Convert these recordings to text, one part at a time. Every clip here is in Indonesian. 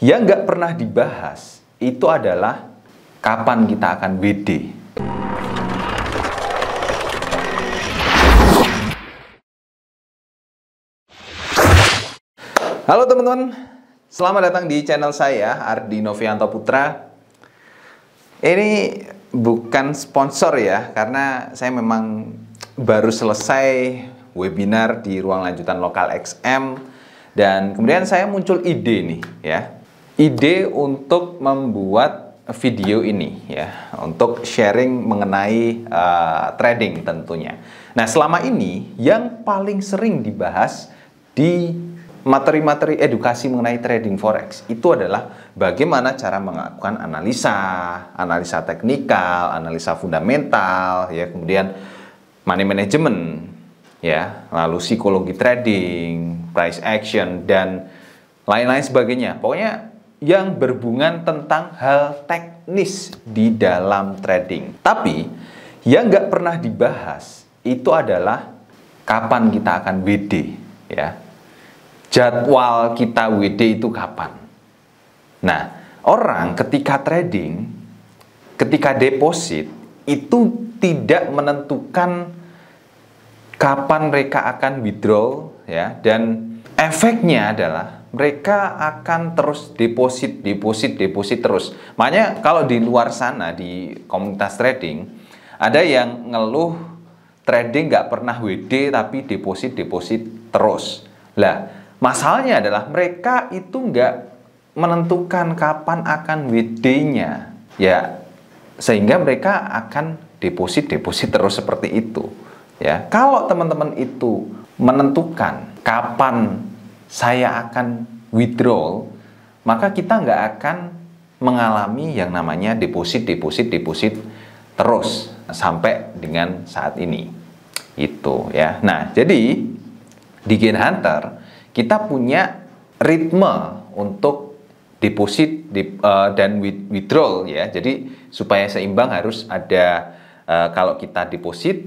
Yang nggak pernah dibahas itu adalah kapan kita akan WD. Halo teman-teman, selamat datang di channel saya, Ardi Novianto Putra. Ini bukan sponsor ya, karena saya memang baru selesai webinar di ruang lanjutan Lokal XM. Dan kemudian saya muncul ide nih ya. Ide untuk membuat video ini ya, untuk sharing mengenai trading tentunya. Nah, selama ini yang paling sering dibahas di materi-materi edukasi mengenai trading forex itu adalah bagaimana cara melakukan analisa teknikal, analisa fundamental, ya, kemudian money management, ya, lalu psikologi trading, price action, dan lain-lain sebagainya. Pokoknya yang berhubungan tentang hal teknis di dalam trading. Tapi yang nggak pernah dibahas itu adalah kapan kita akan WD, ya. Jadwal kita WD itu kapan? Nah, orang ketika trading, ketika deposit, itu tidak menentukan kapan mereka akan withdraw, ya, dan efeknya adalah mereka akan terus deposit terus. Makanya kalau di luar sana, di komunitas trading, ada yang ngeluh trading nggak pernah WD tapi deposit terus. Lah, masalahnya adalah mereka itu nggak menentukan kapan akan WD-nya, ya, sehingga mereka akan deposit terus seperti itu, ya. Kalau teman-teman itu menentukan kapan saya akan withdraw, maka kita nggak akan mengalami yang namanya deposit terus sampai dengan saat ini, itu ya. Nah, jadi di Gain Hunter kita punya ritme untuk deposit dan withdrawal, ya. Jadi supaya seimbang harus ada, kalau kita deposit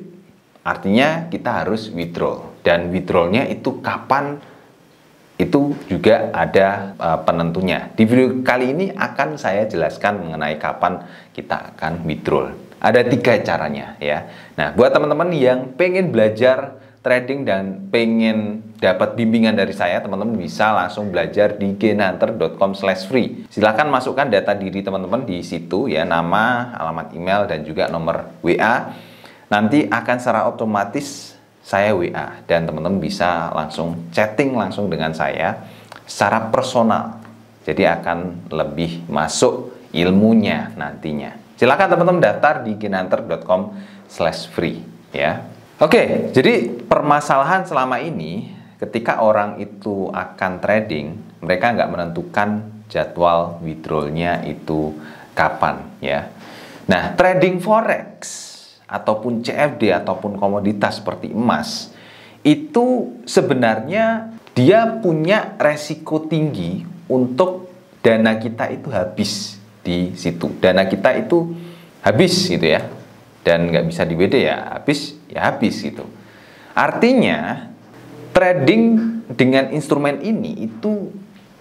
artinya kita harus withdraw, dan withdrawalnya itu kapan itu juga ada penentunya. Di video kali ini akan saya jelaskan mengenai kapan kita akan withdraw. Ada 3 caranya ya. Nah, buat teman-teman yang pengen belajar trading dan pengen dapat bimbingan dari saya, teman-teman bisa langsung belajar di gainhunter.com/free. Silahkan masukkan data diri teman-teman di situ ya, nama, alamat email, dan juga nomor WA. Nanti akan secara otomatis saya WA dan teman-teman bisa langsung chatting langsung dengan saya secara personal. Jadi akan lebih masuk ilmunya nantinya. Silakan teman-teman daftar di gainhunter.com/free ya. Oke, jadi permasalahan selama ini ketika orang itu akan trading, mereka nggak menentukan jadwal withdrawalnya itu kapan ya. Nah, trading forex ataupun CFD ataupun komoditas seperti emas itu sebenarnya dia punya resiko tinggi untuk dana kita itu habis di situ. Dana kita itu habis gitu ya, dan nggak bisa di WD ya habis gitu. Artinya trading dengan instrumen ini itu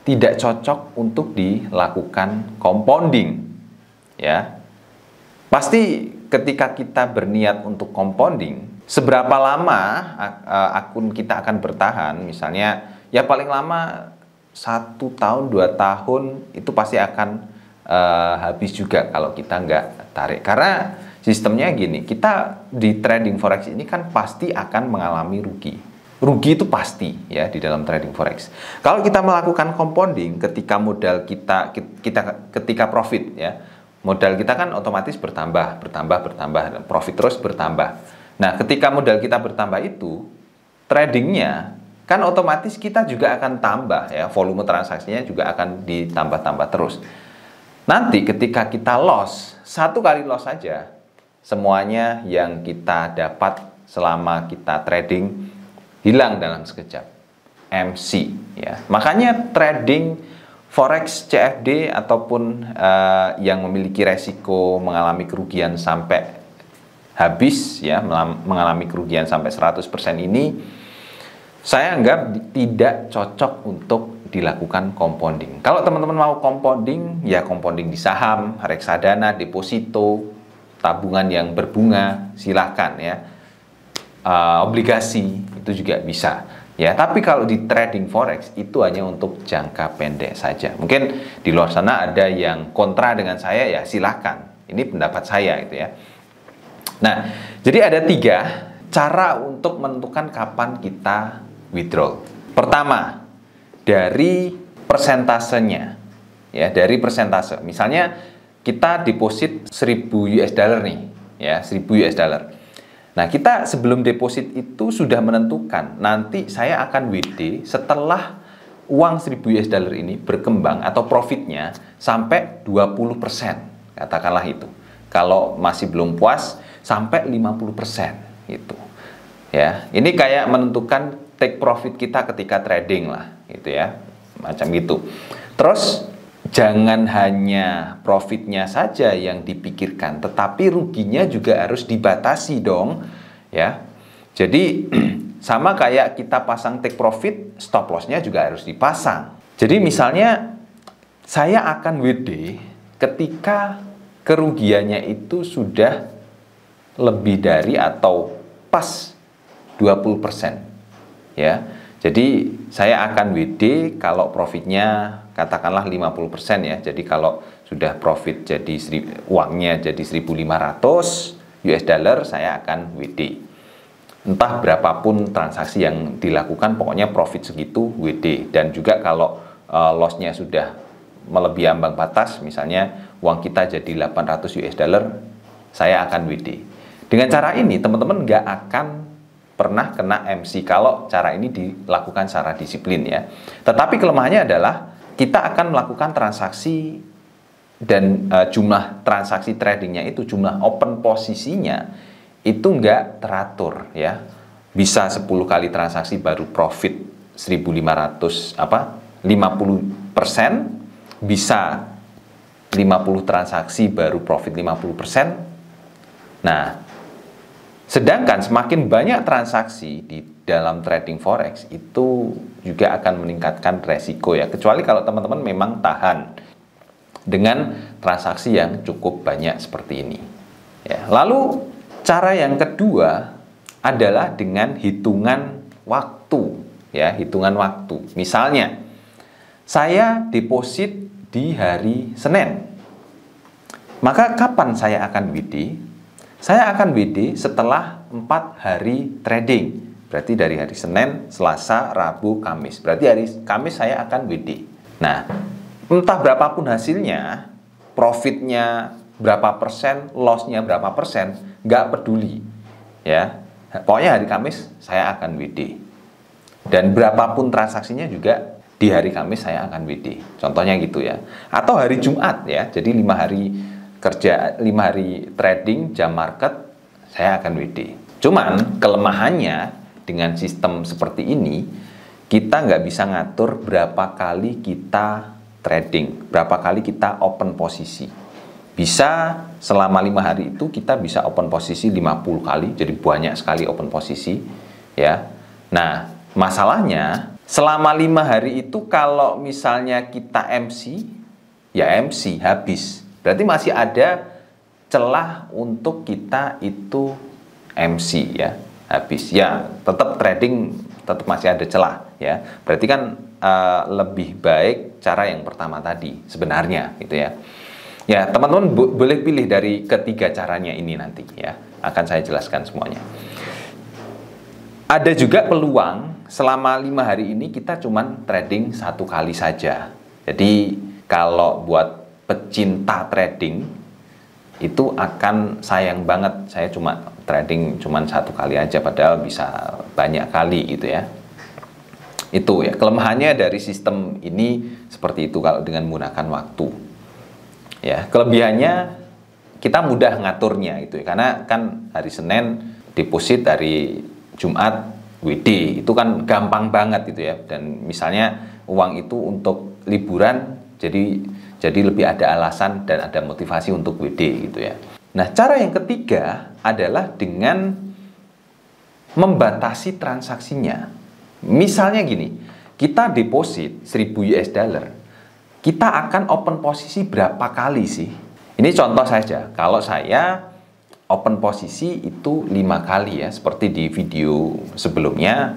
tidak cocok untuk dilakukan compounding ya. Pasti ketika kita berniat untuk compounding, seberapa lama akun kita akan bertahan, misalnya ya paling lama 1 tahun 2 tahun itu pasti akan habis juga kalau kita nggak tarik. Karena sistemnya gini, kita di trading forex ini kan pasti akan mengalami rugi. Rugi itu pasti ya di dalam trading forex. Kalau kita melakukan compounding, ketika modal kita ketika profit ya, modal kita kan otomatis bertambah, profit terus bertambah. Nah, ketika modal kita bertambah itu, tradingnya kan otomatis kita juga akan tambah ya, volume transaksinya juga akan ditambah terus. Nanti ketika kita loss, 1 kali loss saja, semuanya yang kita dapat selama kita trading hilang dalam sekejap. MC ya. Makanya trading forex CFD ataupun yang memiliki resiko mengalami kerugian sampai habis ya, mengalami kerugian sampai 100% ini, saya anggap tidak cocok untuk dilakukan compounding. Kalau teman-teman mau compounding, ya compounding di saham, reksadana, deposito, tabungan yang berbunga, silahkan ya. Obligasi itu juga bisa. Ya, tapi kalau di trading forex itu hanya untuk jangka pendek saja. Mungkin di luar sana ada yang kontra dengan saya, ya silahkan. Ini pendapat saya gitu ya. Nah, jadi ada 3 cara untuk menentukan kapan kita withdraw. Pertama, dari persentasenya. Ya, dari persentase. Misalnya kita deposit 1000 US dollar nih, ya, 1000 US dollar. Nah, kita sebelum deposit itu sudah menentukan nanti saya akan WD setelah uang 1000 US dollar ini berkembang atau profitnya sampai 20%, katakanlah itu. Kalau masih belum puas sampai 50% itu. Ya, ini kayak menentukan take profit kita ketika trading lah, gitu ya. Macam gitu. Terus jangan hanya profitnya saja yang dipikirkan, tetapi ruginya juga harus dibatasi dong, ya. Jadi sama kayak kita pasang take profit, stop loss-nya juga harus dipasang. Jadi misalnya saya akan WD ketika kerugiannya itu sudah lebih dari atau pas 20%, ya. Jadi saya akan WD kalau profitnya katakanlah 50% ya. Jadi kalau sudah profit jadi uangnya jadi 1.500 US dollar, saya akan WD. Entah berapapun transaksi yang dilakukan, pokoknya profit segitu WD. Dan juga kalau loss-nya sudah melebihi ambang batas, misalnya uang kita jadi 800 US dollar, saya akan WD. Dengan cara ini teman-teman nggak akan pernah kena MC kalau cara ini dilakukan secara disiplin ya. Tetapi kelemahannya adalah kita akan melakukan transaksi dan jumlah transaksi tradingnya itu, jumlah open posisinya itu nggak teratur ya. Bisa 10 kali transaksi baru profit 1.500 50%, bisa 50 transaksi baru profit 50%. Nah, sedangkan semakin banyak transaksi di dalam trading forex itu juga akan meningkatkan resiko ya. Kecuali kalau teman-teman memang tahan dengan transaksi yang cukup banyak seperti ini. Ya. Lalu cara yang kedua adalah dengan hitungan waktu. Ya, hitungan waktu. Misalnya, saya deposit di hari Senin. Maka kapan saya akan WD? Saya akan WD setelah 4 hari trading. Berarti dari hari Senin, Selasa, Rabu, Kamis. Berarti hari Kamis saya akan WD. Nah, entah berapapun hasilnya, profitnya berapa persen, loss-nya berapa persen, nggak peduli. Ya, pokoknya hari Kamis saya akan WD. Dan berapapun transaksinya juga di hari Kamis saya akan WD. Contohnya gitu ya. Atau hari Jumat ya. Jadi 5 hari kerja, 5 hari trading jam market, saya akan WD. Cuman kelemahannya dengan sistem seperti ini, kita nggak bisa ngatur berapa kali kita trading, berapa kali kita open posisi. Bisa selama 5 hari itu kita bisa open posisi 50 kali, jadi banyak sekali open posisi ya. Nah, masalahnya selama 5 hari itu kalau misalnya kita MC, ya MC habis. Berarti masih ada celah untuk kita itu MC ya, habis. Ya, tetap trading tetap masih ada celah ya. Berarti kan lebih baik cara yang pertama tadi sebenarnya gitu ya. Ya, teman-teman boleh pilih dari ketiga caranya ini nanti ya. Akan saya jelaskan semuanya. Ada juga peluang selama 5 hari ini kita cuman trading 1 kali saja. Jadi kalau buat pecinta trading itu akan sayang banget saya cuma trading cuman 1 kali aja padahal bisa banyak kali gitu ya. Itu ya kelemahannya dari sistem ini seperti itu kalau dengan menggunakan waktu. Ya, kelebihannya kita mudah ngaturnya gitu ya. Karena kan hari Senin deposit, hari Jumat WD, itu kan gampang banget gitu ya. Dan misalnya uang itu untuk liburan jadi lebih ada alasan dan ada motivasi untuk WD gitu ya. Nah, cara yang ketiga adalah dengan membatasi transaksinya. Misalnya gini, kita deposit 1000 US dollar, kita akan open posisi berapa kali sih? Ini contoh saja, kalau saya open posisi itu 5 kali ya, seperti di video sebelumnya,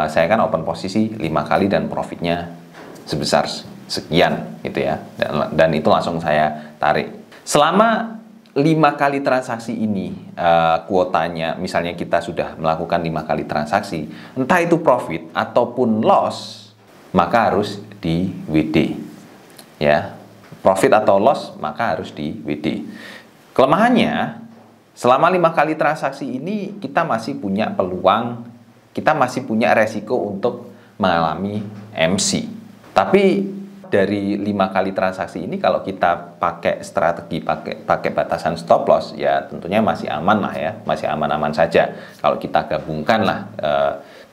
saya kan open posisi 5 kali dan profitnya sebesar sekian gitu ya, dan itu langsung saya tarik. Selama 5 kali transaksi ini, kuotanya misalnya kita sudah melakukan 5 kali transaksi, entah itu profit ataupun loss, maka harus di WD ya, profit atau loss maka harus di WD. Kelemahannya, selama 5 kali transaksi ini kita masih punya peluang, kita masih punya resiko untuk mengalami MC. Tapi dari 5 kali transaksi ini, kalau kita pakai strategi, pakai batasan stop loss, ya tentunya masih aman lah ya, masih aman-aman saja. Kalau kita gabungkan lah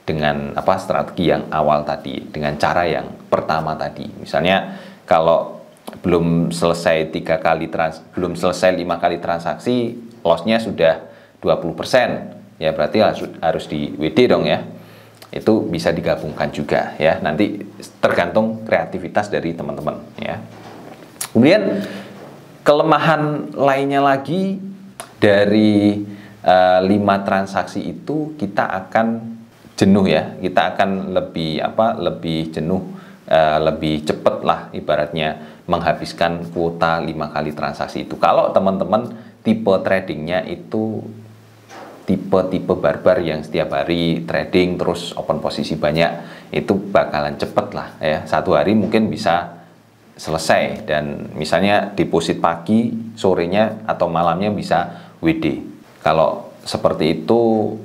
dengan strategi yang awal tadi, dengan cara yang pertama tadi. Misalnya kalau belum selesai 5 kali transaksi, lossnya sudah 20%, ya berarti harus di WD dong ya. Itu bisa digabungkan juga ya, nanti tergantung kreativitas dari teman-teman ya. Kemudian kelemahan lainnya lagi dari 5 transaksi itu, kita akan jenuh ya, kita akan lebih jenuh, lebih cepat lah ibaratnya menghabiskan kuota 5 kali transaksi itu. Kalau teman-teman tipe tradingnya itu tipe barbar yang setiap hari trading terus open posisi banyak, itu bakalan cepet lah ya, 1 hari mungkin bisa selesai, dan misalnya deposit pagi, sorenya atau malamnya bisa WD. Kalau seperti itu,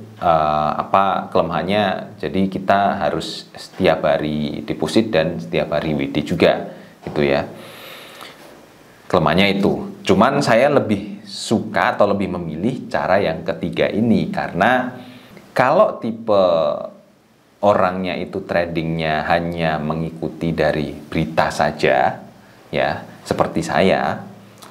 kelemahannya, jadi kita harus setiap hari deposit dan setiap hari WD juga gitu ya. Kelemahannya itu. Cuman saya lebih suka atau lebih memilih cara yang ketiga ini, karena kalau tipe orangnya itu tradingnya hanya mengikuti dari berita saja ya, seperti saya,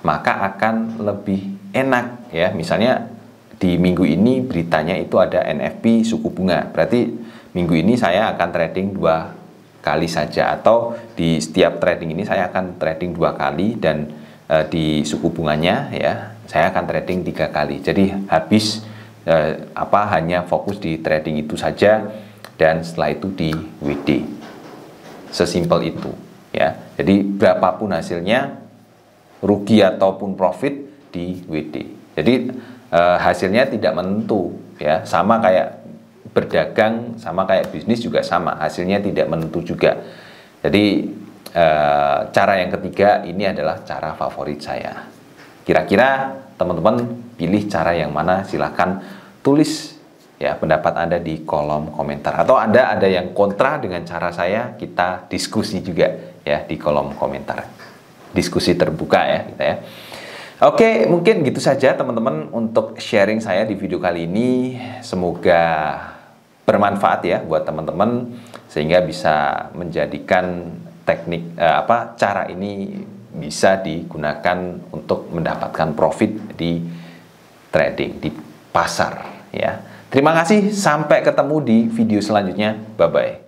maka akan lebih enak ya. Misalnya di minggu ini beritanya itu ada NFP suku bunga, berarti minggu ini saya akan trading 2 kali saja, atau di setiap trading ini saya akan trading 2 kali, dan di suku bunganya ya saya akan trading 3 kali. Jadi habis hanya fokus di trading itu saja, dan setelah itu di WD. Sesimpel itu ya. Jadi berapapun hasilnya, rugi ataupun profit, di WD. Jadi hasilnya tidak menentu ya, sama kayak berdagang, sama kayak bisnis juga sama, hasilnya tidak menentu juga. Jadi cara yang ketiga ini adalah cara favorit saya. Kira-kira teman-teman pilih cara yang mana? Silahkan tulis ya pendapat Anda di kolom komentar, atau Anda ada yang kontra dengan cara saya, kita diskusi juga ya di kolom komentar. Diskusi terbuka ya kita ya. Oke, mungkin gitu saja teman-teman untuk sharing saya di video kali ini. Semoga bermanfaat ya buat teman-teman, sehingga bisa menjadikan cara ini bisa digunakan untuk mendapatkan profit di trading, di pasar ya. Terima kasih, sampai ketemu di video selanjutnya. Bye bye.